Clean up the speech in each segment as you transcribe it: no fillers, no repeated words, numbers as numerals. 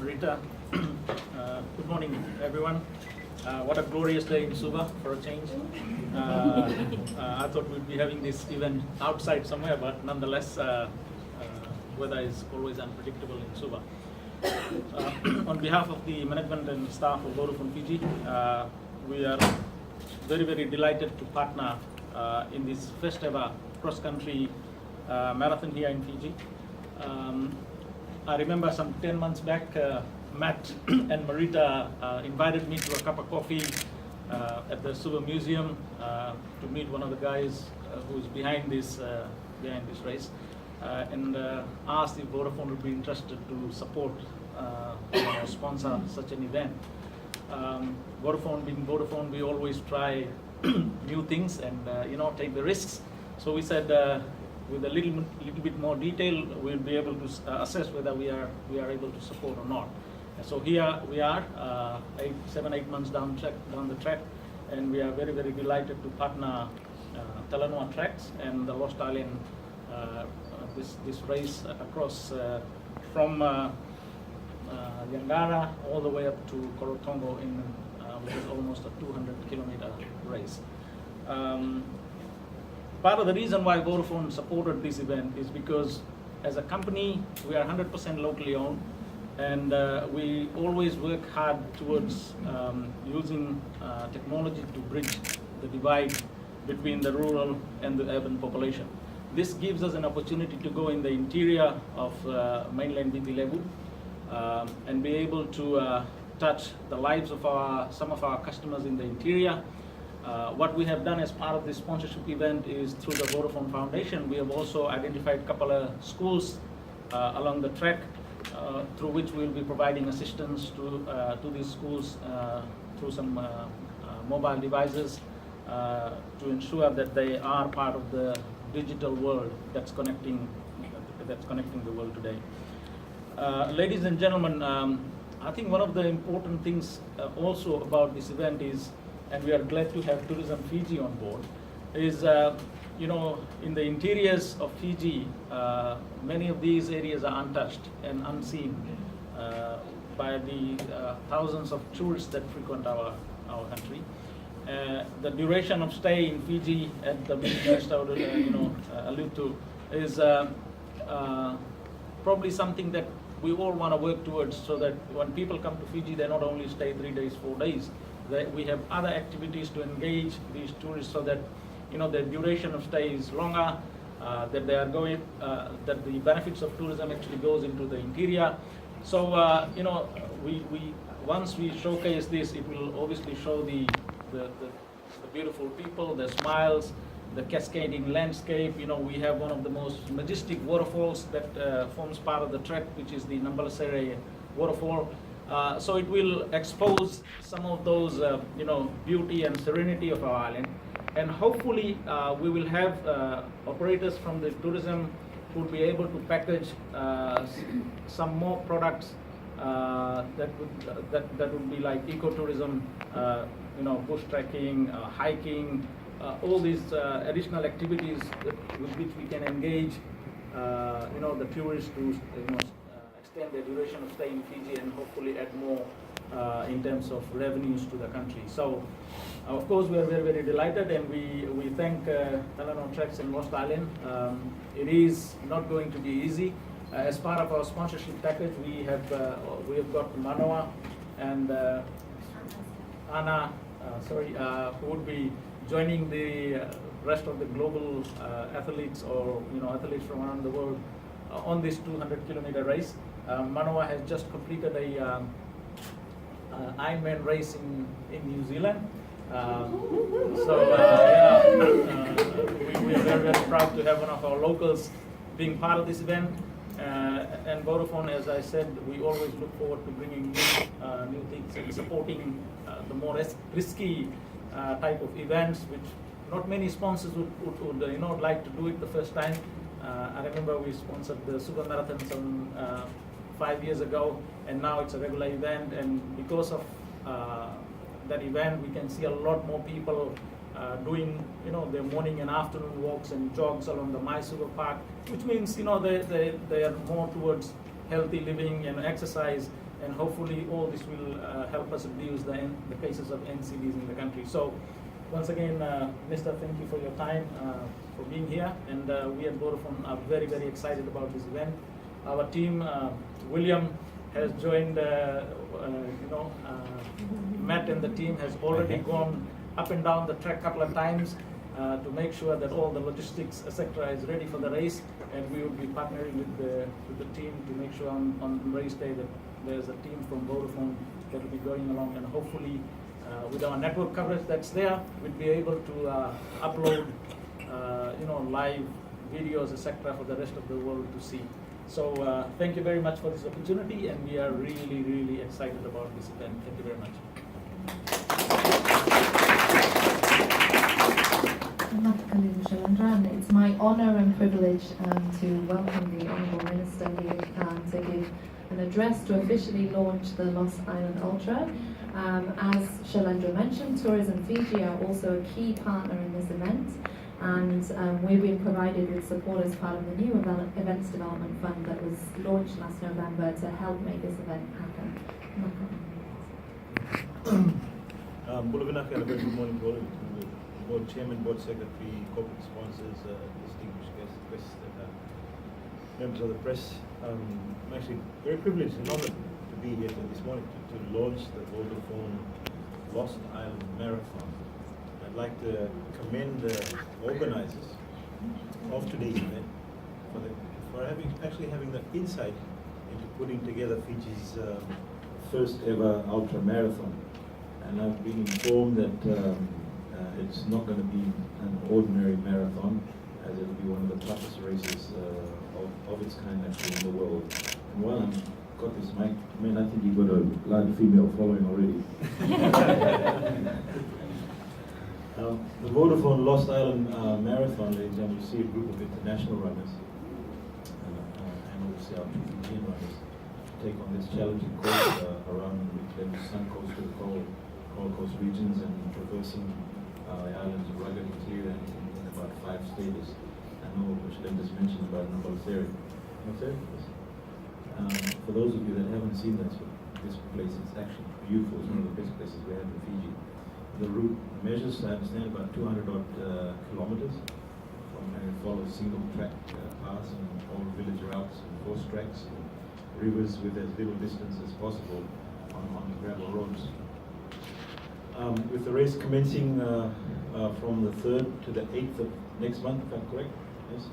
Rita. Good morning, everyone. What a glorious day in Suva for a change. I thought we'd be having this event outside somewhere, but nonetheless, weather is always unpredictable in Suva. On behalf of the management and staff of Vodafone Fiji, we are very, very delighted to partner in this first ever cross-country marathon here in Fiji. I remember some 10 months back, Matt and Marita invited me to a cup of coffee at the Suva Museum to meet one of the guys who's behind this race, and asked if Vodafone would be interested to support or sponsor such an event. Vodafone being Vodafone, we always try new things and take the risks. So we said, with a little bit more detail, we'll be able to assess whether we are able to support or not. So here we are, 7-8 months down the track, and we are very, very delighted to partner Talanoa Tracks and the Lost Island, this race across from Yangara all the way up to Korotongo, which is almost a 200-kilometer race. Part of the reason why Vodafone supported this event is because as a company, we are 100% locally owned, and we always work hard towards using technology to bridge the divide between the rural and the urban population. This gives us an opportunity to go in the interior of mainland Viti Levu and be able to touch the lives of some of our customers in the interior. What we have done as part of this sponsorship event is through the Vodafone Foundation, we have also identified a couple of schools along the track through which we will be providing assistance to these schools through some mobile devices to ensure that they are part of the digital world that's connecting the world today. Ladies and gentlemen, I think one of the important things also about this event is, and we are glad to have Tourism Fiji on board, is in the interiors of Fiji, many of these areas are untouched and unseen by the thousands of tourists that frequent our country. The duration of stay in Fiji, at the Middle allude to, is probably something that we all want to work towards, so that when people come to Fiji, they not only stay 3 days, 4 days. We have other activities to engage these tourists, so that the duration of stay is longer, that they are going, that the benefits of tourism actually goes into the interior. So once we showcase this, it will obviously show the beautiful people, the smiles, the cascading landscape. We have one of the most majestic waterfalls that forms part of the trek, which is the Nambalasere waterfall. So it will expose some of those, beauty and serenity of our island, and hopefully we will have operators from the tourism who will be able to package some more products that would be like ecotourism, bush trekking, hiking, all these additional activities with which we can engage, the tourists to extend the duration of stay in Fiji and hopefully add more in terms of revenues to the country. So, of course, we are very, very delighted, and we thank Talanoa Tracks and Lost Island. It is not going to be easy. As part of our sponsorship package, we have got Manoa and Anna, who would be joining the rest of the global athletes, or athletes from around the world on this 200-kilometer race. Manoa has just completed a Ironman race in New Zealand. We are very, very proud to have one of our locals being part of this event. And Vodafone, as I said, we always look forward to bringing new things and supporting the more risky type of events, which not many sponsors would like to do it the first time. I remember we sponsored the Suva Marathon some 5 years ago, and now it's a regular event, and because of that event, we can see a lot more people doing their morning and afternoon walks and jogs along the Maisuva Park, which means they are more towards healthy living and exercise, and hopefully all this will help us reduce the cases of NCDs in the country. So once again, Mr. Thank you for your time, for being here, and we at Vodafone are very, very excited about this event. Our team, William, has joined, Matt and the team has already gone up and down the track a couple of times to make sure that all the logistics, etc., is ready for the race, and we will be partnering with the team to make sure on race day that there's a team from Vodafone that will be going along, and hopefully with our network coverage that's there, we'll be able to upload live videos, etc., for the rest of the world to see. So thank you very much for this opportunity, and we are really, really excited about this event. Thank you very much. It's my honour and privilege to welcome the Honourable Minister here to give an address to officially launch the Lost Island Ultra. As Shailendra mentioned, Tourism Fiji are also a key partner in this event, and we've been provided with support as part of the new Events Development Fund that was launched last November to help make this event happen. Good morning to all of you, to the Board Chairman, Board Secretary, corporate sponsors, distinguished guests, members of the press. I'm actually very privileged and honoured to be here this morning to launch the Vodafone Lost Island Marathon. I'd like to commend the organisers of today's event for having the insight into putting together Fiji's first ever ultra marathon. And I've been informed that it's not going to be an ordinary marathon, as it'll be one of the toughest races of its kind actually in the world. And while I've got this mic, I think you've got a large female following already. The Vodafone Lost Island Marathon, ladies and gentlemen, you see a group of international runners and obviously our two Fijian runners take on this challenging course around the Sun Coast to the Coral Coast regions, and traversing the islands of rugged interior in about 5 stages. I know Shailendra mentioned about Nambalseri. For those of you that haven't seen this place, it's actually beautiful. It's one of the best places we have in Fiji. The route measures, I understand, about 200 odd kilometers. It follows single track paths and all village routes and forest tracks and rivers with as little distance as possible on the gravel roads. With the race commencing from the 3rd to the 8th of next month, if I'm correct, yes,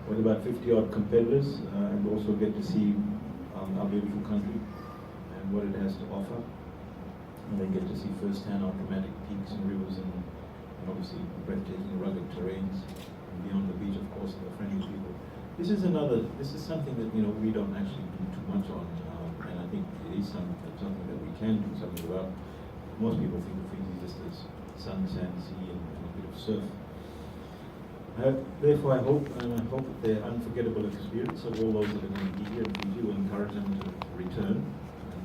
with about 50 odd competitors, and also get to see our beautiful country and what it has to offer. And they get to see firsthand our dramatic peaks and rivers and obviously breathtaking rugged terrains, and beyond the beach, of course, and the friendly people. This is something that we don't actually do too much on, and I think it is something that we can do something about. Most people think of Fiji just as sun, sand, sea, and a bit of surf. Therefore, I hope that the unforgettable experience of all those that are going to be here in Fiji will encourage them to return,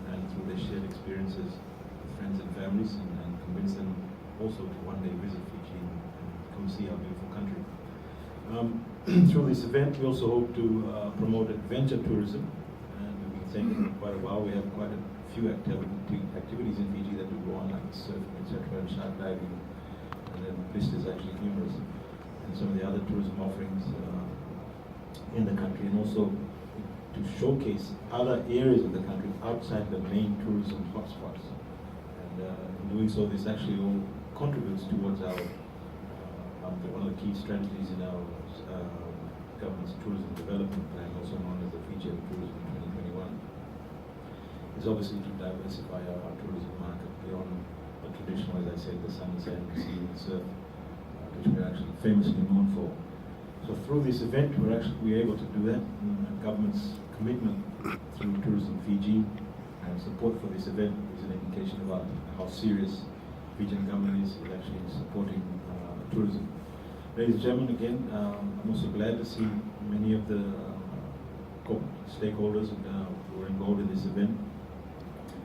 and through their shared experiences with friends and families, and convince them also to one day visit Fiji and come see our beautiful country. Through this event, we also hope to promote adventure tourism, and we've been saying it for quite a while. We have quite a few activities in Fiji that we go on, like surfing, etc., and shark diving, and the list is actually numerous. And some of the other tourism offerings in the country, and also to showcase other areas of the country outside the main tourism hotspots. And in doing so, this actually all contributes towards our one of the key strategies in our government's tourism development plan, also known as the Fijian Tourism 2021. Is obviously to diversify our tourism market beyond the traditional, as I said, the sun, sand, sea, and surf, which we're actually famously known for. So through this event, we're able to do that. And the government's commitment through Tourism Fiji and support for this event is an indication about how serious Fijian government is actually supporting tourism. Ladies and gentlemen, again, I'm also glad to see many of the stakeholders who are involved in this event.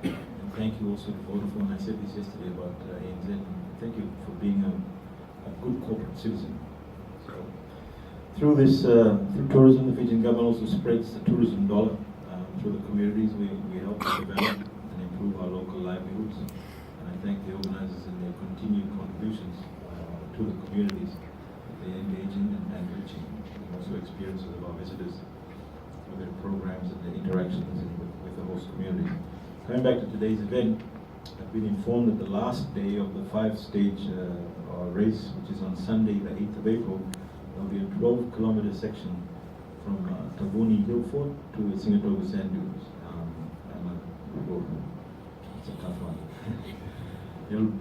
And thank you also to Vodafone. I said this yesterday about ANZ. Thank you for being a good corporate citizen. Through tourism, the Fijian government also spreads the tourism dollar through the communities, we help to develop and improve our local livelihoods. And I thank the organizers and their continued contributions to the communities that they engage in and enriching, and also experiences of our visitors with their programs and their interactions with the host community. Coming back to today's event, I've been informed that the last day of the 5-stage race, which is on Sunday, the 8th of April, there will be a 12-kilometer section from Tavuni Hillfort to Singatoga Sand Dunes. It's a tough one.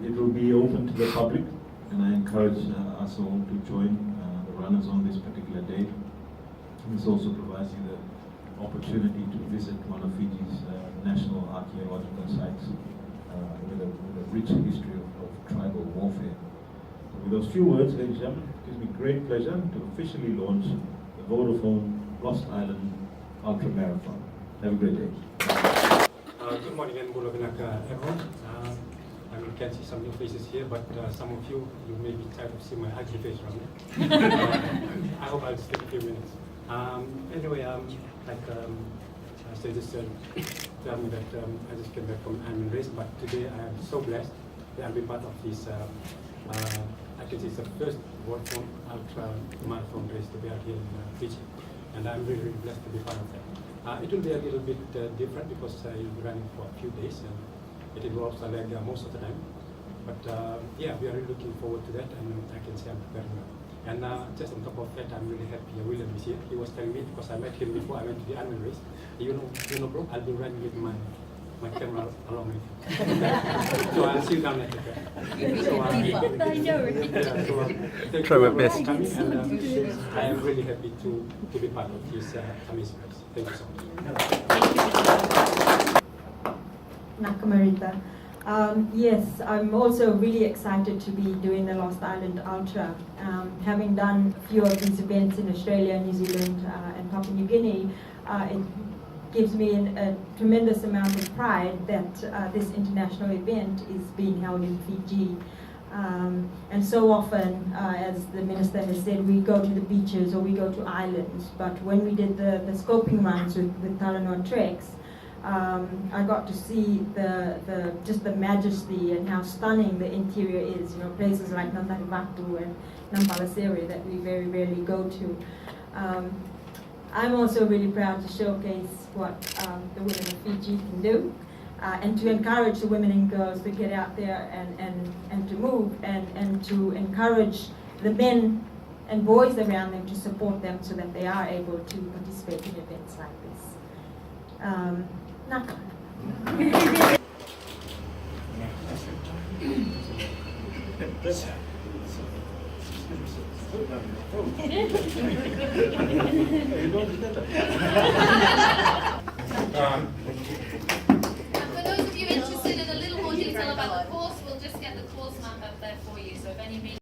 It will be open to the public, and I encourage us all to join the runners on this particular day. This also provides you the opportunity to visit one of Fiji's national archaeological sites with a rich history of tribal warfare. So with those few words, ladies and gentlemen, it gives me great pleasure to officially launch the Vodafone Lost Island Ultra Marathon. Have a great day. Good morning and good evening, everyone. I can see some new faces here, but some of you may be tired of seeing my ugly face around there. I hope I'll just take a few minutes. Anyway, they just tell me that I just came back from an Ironman race, but today I am so blessed that I'll be part of this. I can say it's the first Vodafone Ultra Marathon race to be out here in Fiji, and I'm really, really blessed to be part of that. It will be a little bit different because you'll be running for a few days, and it involves a leg most of the time. But yeah, we are really looking forward to that, and I can say I'm preparing well. And just on top of that, I'm really happy William is here. He was telling me, because I met him before I went to the Ironman race, you know, bro, I'll be running with my camera along with you. So I'll see you down there. Try my best. And I am really happy to be part of this amazing race. Thank you so much. Nakamarita. Yes, I'm also really excited to be doing the Lost Island Ultra. Having done a few of these events in Australia, New Zealand and Papua New Guinea, it gives me a tremendous amount of pride that this international event is being held in Fiji. And so often, as the Minister has said, we go to the beaches or we go to islands, but when we did the scoping runs with Talanoa Treks, I got to see just the majesty and how stunning the interior is. You know, places like Nantarivatu and Nampalaseri that we very rarely go to. I'm also really proud to showcase what the women of Fiji can do, and to encourage the women and girls to get out there and to move, and to encourage the men and boys around them to support them so that they are able to participate in events like this. Naka. For those of you interested in a little more detail about the course, we'll just get the course map up there for you. So if any